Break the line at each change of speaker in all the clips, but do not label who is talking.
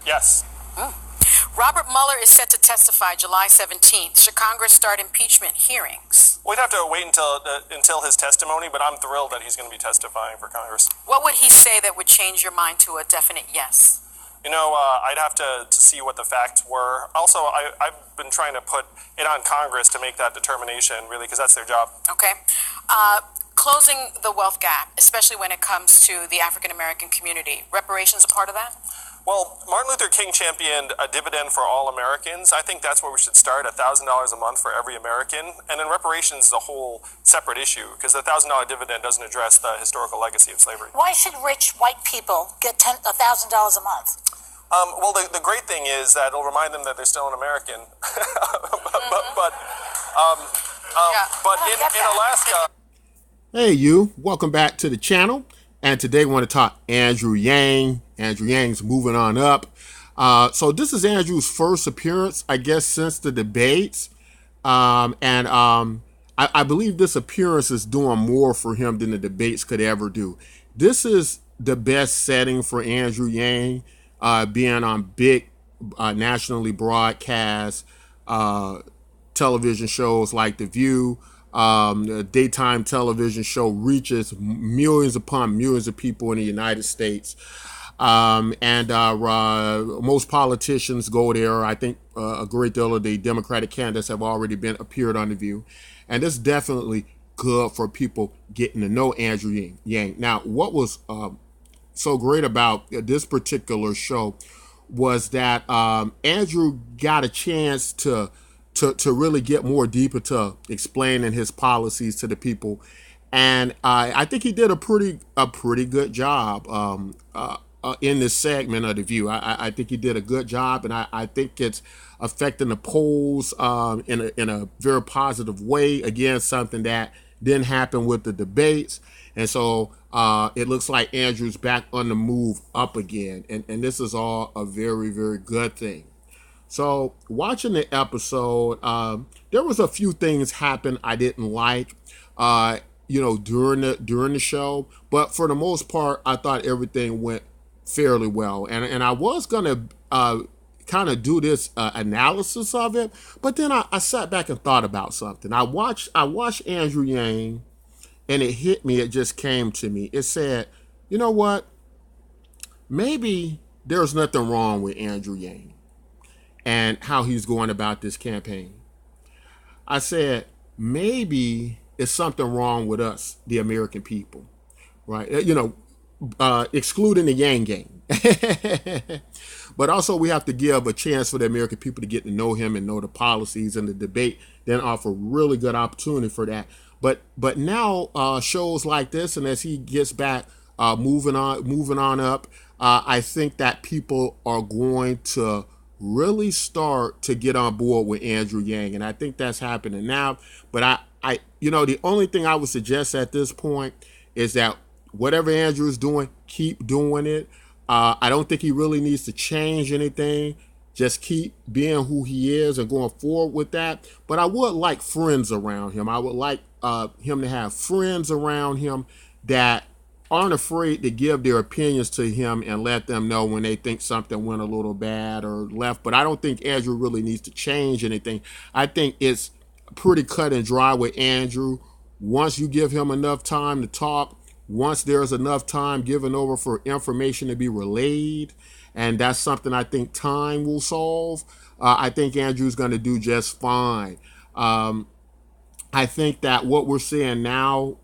Yes.
Robert Mueller is set to testify July 17th. Should Congress start impeachment hearings?
We'd have to wait until his testimony, but I'm thrilled that he's going to be testifying for Congress.
What would he say that would change your mind to a definite yes?
I'd have to see what the facts were. Also, I've been trying to put it on Congress to make that determination, really, because that's their job.
Okay. Closing the wealth gap, especially when it comes to the African American community. Reparations a part of that?
Well, Martin Luther King championed a dividend for all Americans. I think that's where we should start, $1,000 a month for every American. And then reparations is a whole separate issue, because the $1,000 dividend doesn't address the historical legacy of slavery.
Why should rich white people get $1,000 a month?
Well, the great thing is that it'll remind them that they're still an American. but in Alaska...
Hey, you. Welcome back to the channel. And today we want to talk Andrew Yang. Andrew Yang's moving on up. So this is Andrew's first appearance, I guess, since the debates. I believe this appearance is doing more for him than the debates could ever do. This is the best setting for Andrew Yang, being on big nationally broadcast television shows like The View. The daytime television show reaches millions upon millions of people in the United States. Most politicians go there. I think a great deal of the Democratic candidates have already appeared on The View. And it's definitely good for people getting to know Andrew Yang. Now, what was so great about this particular show was that Andrew got a chance to really get more deeper to explaining his policies to the people. And I think he did a pretty good job in this segment of The View. I think he did a good job, and I think it's affecting the polls in a very positive way. Again, something that didn't happen with the debates. And so it looks like Andrew's back on the move up again. And this is all a very, very good thing. So watching the episode, there was a few things happen I didn't like, during the show. But for the most part, I thought everything went fairly well. And I was going to kind of do this analysis of it. But then I sat back and thought about something. I watched Andrew Yang, and it hit me. It just came to me. It said, you know what? Maybe there's nothing wrong with Andrew Yang and how he's going about this campaign. I said, maybe it's something wrong with us, the American people, right? Excluding the yanggang. But also we have to give a chance for the American people to get to know him and know the policies, and the debate then offer really good opportunity for that. But now shows like this, and as he gets back moving on up, I think that people are going to really start to get on board with Andrew Yang, and I think that's happening now. But the only thing I would suggest at this point is that whatever Andrew is doing, keep doing it. I don't think he really needs to change anything. Just keep being who he is and going forward with that. But I would like friends around him. I would like him to have friends around him that aren't afraid to give their opinions to him and let them know when they think something went a little bad or left. But I don't think Andrew really needs to change anything. I think it's pretty cut and dry with Andrew. Once you give him enough time to talk, once there's enough time given over for information to be relayed, and that's something I think time will solve, I think Andrew's going to do just fine. I think that what we're seeing now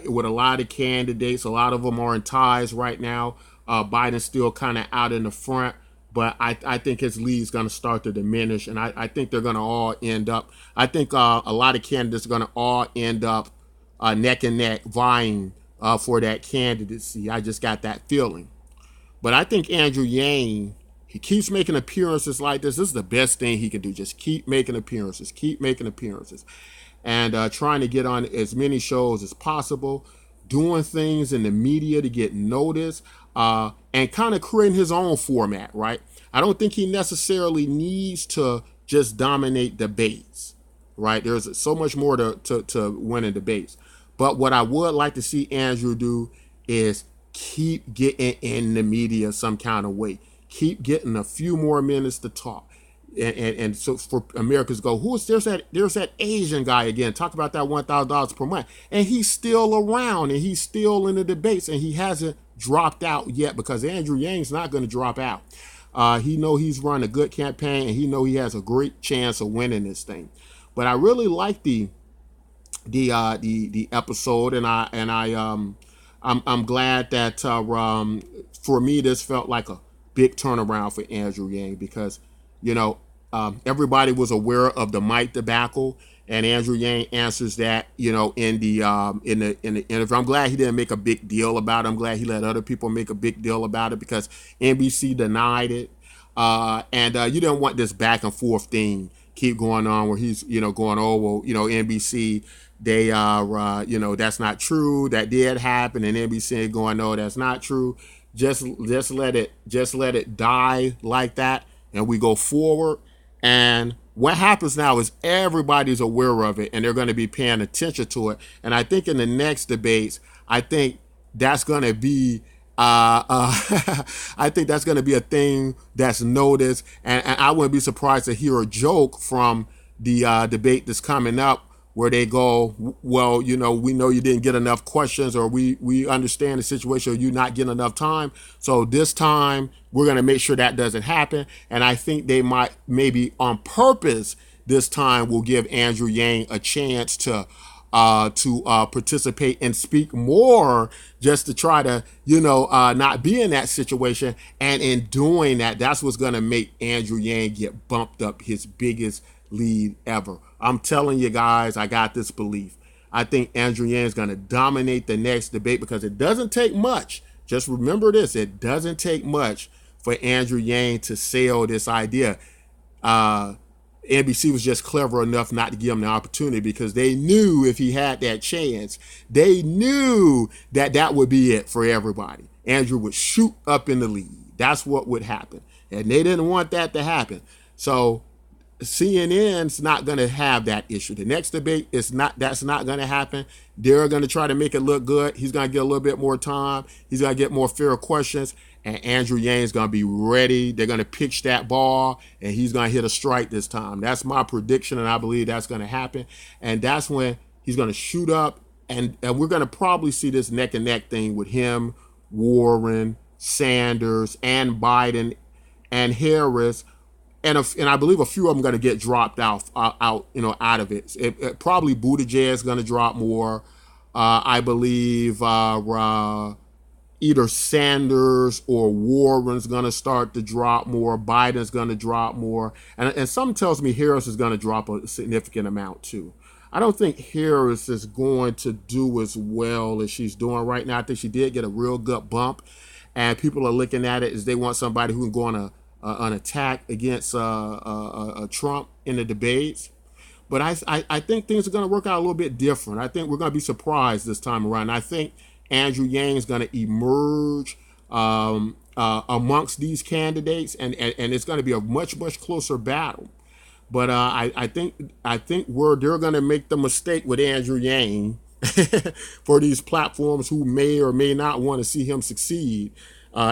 with a lot of candidates, a lot of them are in ties right now. Biden's still kind of out in the front, but I think his lead is going to start to diminish, and I think they're going to all end up, I think a lot of candidates are going to all end up neck and neck vying for that candidacy. I just got that feeling. But I think Andrew Yang, he keeps making appearances like this. This is the best thing he can do. Just keep making appearances, and trying to get on as many shows as possible, doing things in the media to get noticed, and kind of creating his own format, right? I don't think he necessarily needs to just dominate debates, right? There's so much more to winning debates. But what I would like to see Andrew do is keep getting in the media some kind of way. keep getting a few more minutes to talk. And so for Americans go, there's that Asian guy again, talk about that $1,000 per month, and he's still around and he's still in the debates and he hasn't dropped out yet, because Andrew Yang's not going to drop out. He know he's run a good campaign and he know he has a great chance of winning this thing. But I really like the episode, and I'm glad that for me this felt like a big turnaround for Andrew Yang, because everybody was aware of the Mike debacle, and Andrew Yang answers that in the interview. I'm glad he didn't make a big deal about it. I'm glad he let other people make a big deal about it, because NBC denied it, and you didn't want this back and forth thing keep going on where he's going, oh well, NBC, they that's not true, that did happen, and NBC going, no, that's not true. Just let it die like that, and we go forward. And what happens now is everybody's aware of it, and they're going to be paying attention to it. And I think in the next debates, I think that's going to be I think that's going to be a thing that's noticed, and I wouldn't be surprised to hear a joke from the debate that's coming up, where they go, well, we know you didn't get enough questions, or we understand the situation, or you not getting enough time, so this time we're going to make sure that doesn't happen. And I think they might, maybe on purpose this time, will give Andrew Yang a chance to participate and speak more, just to try to not be in that situation. And in doing that, that's what's going to make Andrew Yang get bumped up his biggest lead ever. I'm telling you guys, I got this belief. I think Andrew Yang is going to dominate the next debate, because it doesn't take much. Just remember this, it doesn't take much for Andrew Yang to sell this idea. NBC was just clever enough not to give him the opportunity, because they knew if he had that chance, they knew that would be it for everybody. Andrew would shoot up in the lead. That's what would happen. And they didn't want that to happen. So CNN's not going to have that issue. The next debate that's not going to happen. They're going to try to make it look good. He's going to get a little bit more time. He's going to get more fair questions, and Andrew Yang is going to be ready. They're going to pitch that ball, and he's going to hit a strike this time. That's my prediction, and I believe that's going to happen. And that's when he's going to shoot up, and we're going to probably see this neck and neck thing with him, Warren, Sanders, and Biden, and Harris. And I believe a few of them are going to get dropped out of it. Probably Buttigieg is going to drop more. I believe either Sanders or Warren's going to start to drop more. Biden's going to drop more. And some tells me Harris is going to drop a significant amount too. I don't think Harris is going to do as well as she's doing right now. I think she did get a real good bump, and people are looking at it as they want somebody who can go on an attack against Trump in the debates. But I think things are going to work out a little bit different. I think we're going to be surprised this time around. I think Andrew Yang is going to emerge amongst these candidates, and it's going to be a much closer battle. But I think where they're going to make the mistake with Andrew Yang for these platforms who may or may not want to see him succeed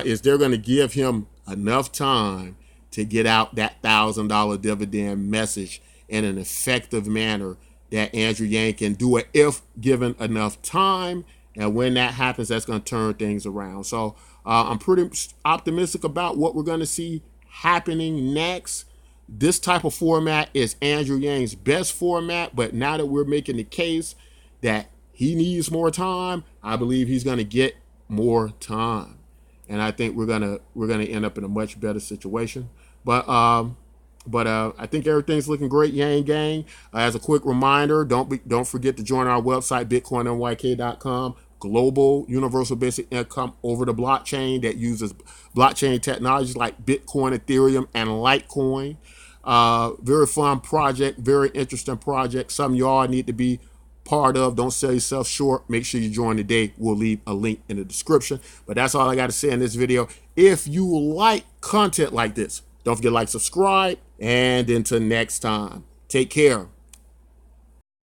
is they're going to give him enough time to get out that $1,000 dividend message in an effective manner that Andrew Yang can do it if given enough time. And when that happens, that's going to turn things around. So I'm pretty optimistic about what we're going to see happening next. This type of format is Andrew Yang's best format, but now that we're making the case that he needs more time, I believe he's going to get more time. And I think we're gonna end up in a much better situation. But I think everything's looking great, Yang Gang. As a quick reminder, don't forget to join our website, BitcoinNYK.com. Global universal basic income over the blockchain that uses blockchain technologies like Bitcoin, Ethereum, and Litecoin. Very fun project, very interesting project. Some of y'all need to be part of. Don't sell yourself short. Make sure you join today. We'll leave a link in the description. But that's all I got to say in this video. If you like content like this, don't forget to like, subscribe, and until next time, take care.